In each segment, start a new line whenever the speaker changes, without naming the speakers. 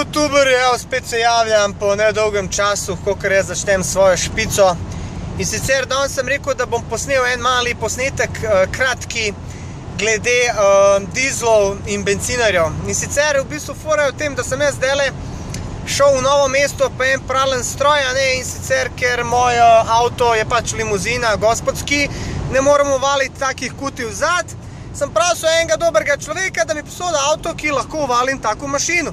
YouTuber, evo, spet se javljam po nedolgem času, kakor jaz začnem svojo špico. In sicer danes sem rekel, da bom posnel en mali posnetek, kratki, glede dizlov in bencinarjev. In sicer v bistvu fora je v tem, da sem jaz zdajle šel v Novo mesto po en pralen stroj, in sicer, ker moj avto je pač limuzina, gospodski, ne moramo valiti takih kuti vzad. Sem prosil enega dobrega človeka, da mi posoda avto, ki lahko valim tako mašino.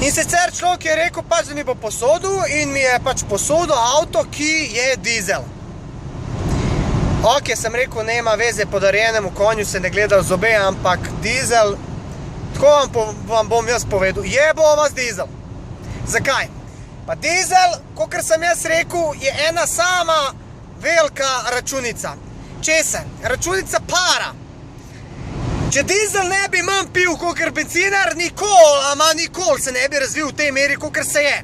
In sicer človek je rekel pač, da mi bo posodil in mi je pač posodil avto, ki je dizel. Ok, sem rekel, nema veze, podarjenemu konju se ne gleda v zobe, ampak dizel, tako vam bom jaz povedal, jebo vas dizel. Zakaj? Pa dizel, kakor sem jaz rekel, je ena sama velika računica. Česa? Računica para. Če dizel ne bi manj pil kakor benzinar, nikoli se ne bi razvil v tej meri, kakor se je.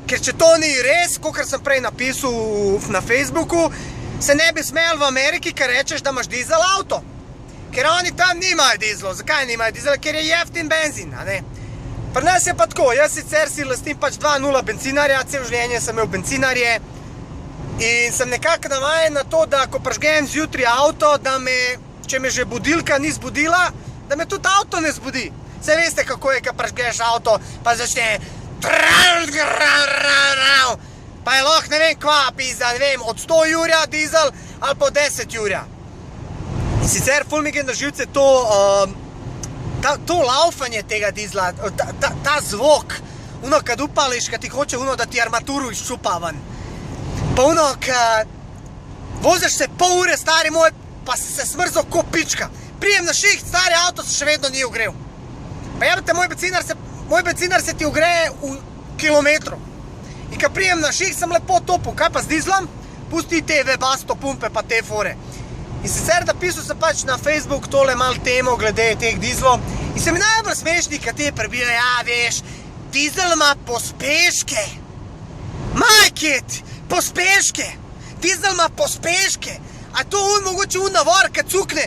Ker če to ni res, kakor sem prej napisal na Facebooku, se ne bi smel v Ameriki, ker rečeš, da imaš dizel avto. Ker oni tam nimajo dizlov. Zakaj nimajo dizela? Ker je jeftin benzin, a ne? Pri nas je pa tako, jaz sicer si lastim pač 2.0 bencinarja, cel življenje sem imel bencinarje in sem nekako navajen na to, da ko pražgem zjutraj avto, da me, če me že budilka ni zbudila, da me tudi avto ne zbudi. Saj veste, kako je, ko pražgeš avto, pa začne pa je lahko ne vem kva pizda, ne vem, od 100 jurja dizel ali pa 10 jurja. In sicer ful mi gre na živce to laufanje tega dizla, ta zvok, ono, kad upališ, kad ti hoče ono, da ti armaturu izčupa ven. Pa ono, kad voziš se pol ure, stari moj, pa se smrzo ko pička. Prijem na šiht, stari avto se še vedno ni ogrel. Pa jebate, moj benzinar se ti ogreje v kilometru. In kad prijem na šiht, sem lepo topil. Kaj pa z dizlom? Pusti te webasto pumpe pa te fore. In sicer napisal sem pač na Facebook tole mal temo glede teh dizlov. In se mi najbolj smešni, kad te prebijo, ja, veš, dizel ima pospeške. Majket, pospeške. Dizel ima pospeške. A to mogoče navor, kad cukne,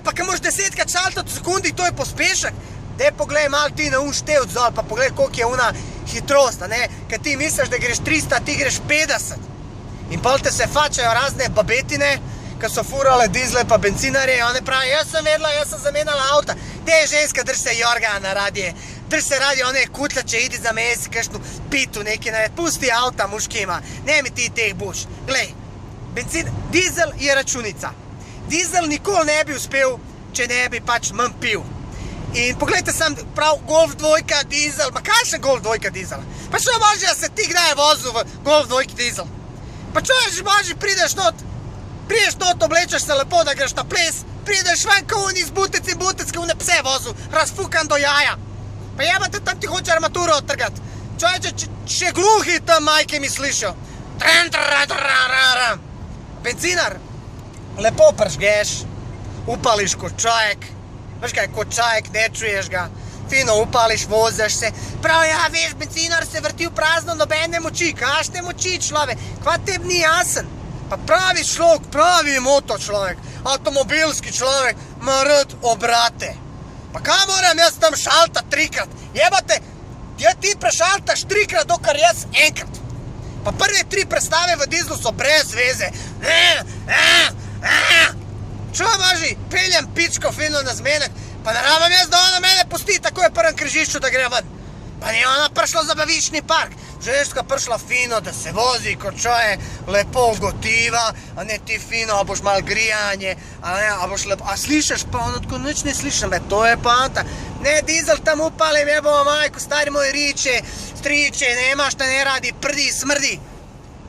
pa kad moraš 10krat šaltati v sekundi, to je pospešek. Dej poglej mal ti na števc dol, pa poglej koliko je ona hitrost, a ne? Kad ti misliš, da greš 300, ti greš 50. In pol te se fačajo razne babetine, kad so furale dizle pa bencinarje, one pravi, jaz sem vedela, jaz sem zamenjala avta. Te ženska, drž se jorga na radije, drž se radije, one kutlače, idi za mesi, kakšnu pitu neki nared, pusti avta muškima, ne mi ti teh buš. Glej, dizel je računica. Dizel nikoli ne bi uspel, če ne bi pač manj pil. In pogledajte sam, prav, Golf 2 dizel, ma kakšen Golf 2 dizel? Pa čo može, da se ti kdaj vozil v Golf 2 dizel? Pa čo može, prideš not, oblečeš se lepo, da greš na ples, prideš ven, ko oni iz butec, ko one pse vozil, razfukan do jaja. Pa jebate, tam ti hoče armaturo odtrgat. Čovječe, še gluhi tam majke mi slišo. Benzinar, lepo pržgeš, upališ kot čovjek, veš kaj, kot čovjek, ne čuješ ga, fino upališ, voziš se, prav ja, veš, benzinar se vrti v prazno, nobene moči, kašne moči človek, kva tebi ni jasen. Pa pravi človek, pravi moto človek, avtomobilski človek, ima rad obrate. Pa kaj moram jaz tam šaltat 3krat? Jebate, ti prešaltaš 3krat, dokar jaz enkrat. Pa prve 3 predstave v dizlu so brez veze. Čo maži, peljem pičko fino na zmenek, pa ne rabam jaz, da ona mene pusti, tako je prvem križišču, da gre ven. Pa ni ona prišla v zabaviščni park. Ženska prišla fino, da se vozi, ko čoje lepo gotiva, a ne ti fino, a boš mal grijanje, a boš lepo, a slišaš pa ono, tako nič ne slišam, to je poanta. Ne, dizel tam upalim, jebova majko, stari moj riče, striče, nemaš šta ne radi, prdi, smrdi.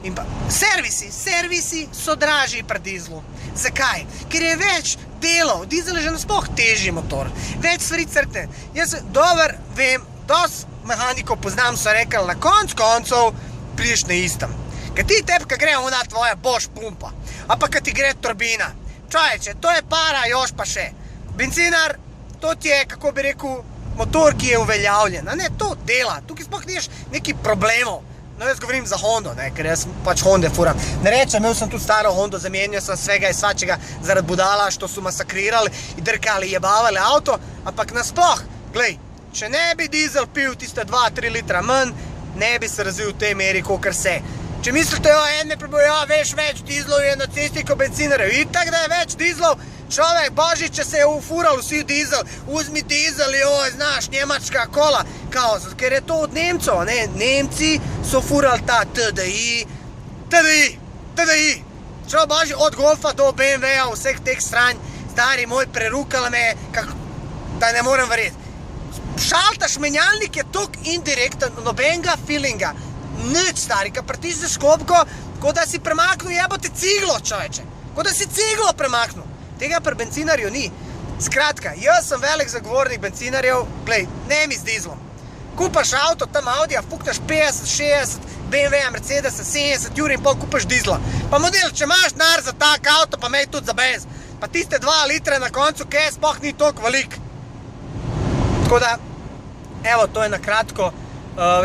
In pa, servisi so dražji pri dizlu. Zakaj? Ker je več delov, dizel je že nasploh težji motor, več stvari crkne. Jaz dober vem, dosti mehanikov poznam, so rekli, na koncev prideš na istem. Kad ti tebi, kad gre ona tvoja Bosch pumpa, a pa kad ti gre turbina, čovječe, to je para još pa še. Benzinar, to ti je, kako bi rekel, motor, ki je uveljavljen, a ne, to dela, tukaj sploh niš neki problemov. No, jaz govorim za Hondo, ne, ker jaz pač Honde furam. Ne rečem, imel sem tudi staro Hondo, zamenjal sem svega i svačega zaradi budala, što su masakrirali i drkali i jebavali auto, ampak nasploh, glej, če ne bi dizel pil tiste 2-3 litra manj, ne bi se razvil v tej meri, kakor se. Če mislite, en me prebojo, veš, več dizlov je na cesti kot bencinarjev, itak da je več dizlov, človek, božič, če se je ufural vsi dizel, vzmi dizel, znaš, njemačka kola, kao, ker je to od Nemcov, ne, Nemci so furali ta TDI, čo boži, od Golfa do BMW-ja, vseh teh stranj, stari moj, prerukala me, da ne morem verjeti. Šaltaš menjalnik je tok indirekten, nobenega feelinga, nič, stari, kad pritisneš kopko, kot da si premaknil jebote ciglo, čoveče, kot da si ciglo premaknil. Tega pri bencinarju ni. Skratka, jaz sem velik zagovornik bencinarjev, glej, ne mi z dizlom. Kupaš avto, tam Audija, fukneš 50, 60, BMW-ja, Mercedes, 70 juri in pol kupaš dizla. Pa model, če imaš denar za tak avto, pa mej tudi za benz. Pa tiste 2 litre na koncu, kaj sploh ni toliko velik. Tako da, evo, to je na kratko.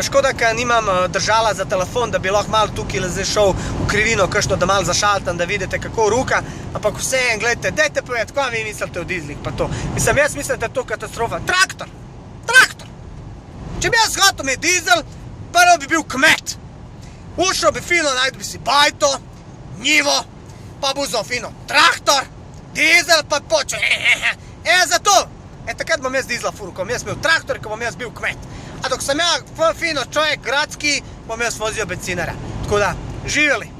Škoda, ker nimam držala za telefon, da bi lahko malo tukaj zdaj šel v krivino, kakšno, da malo zašaltam, da vidite, kako ruka. Ampak vseeno, gledajte, dajte povedati, kaj vi mislite o dizlih pa to. Mislim, jaz mislim, da je to katastrofa. Traktor! Če bi jaz hotel imeti dizel, prvo bi bil kmet. Ušel bi fino, najdu bi si bajto, njivo, pa bi vzel fino traktor, dizel, pa počel. Zato. Takrat bom jaz dizla furu, ko bom jaz imel traktor, ko bom jaz bil kmet. A dok sem ja fino čovjek gradski, bom jaz vozio bencinara. Tako da, živjeli.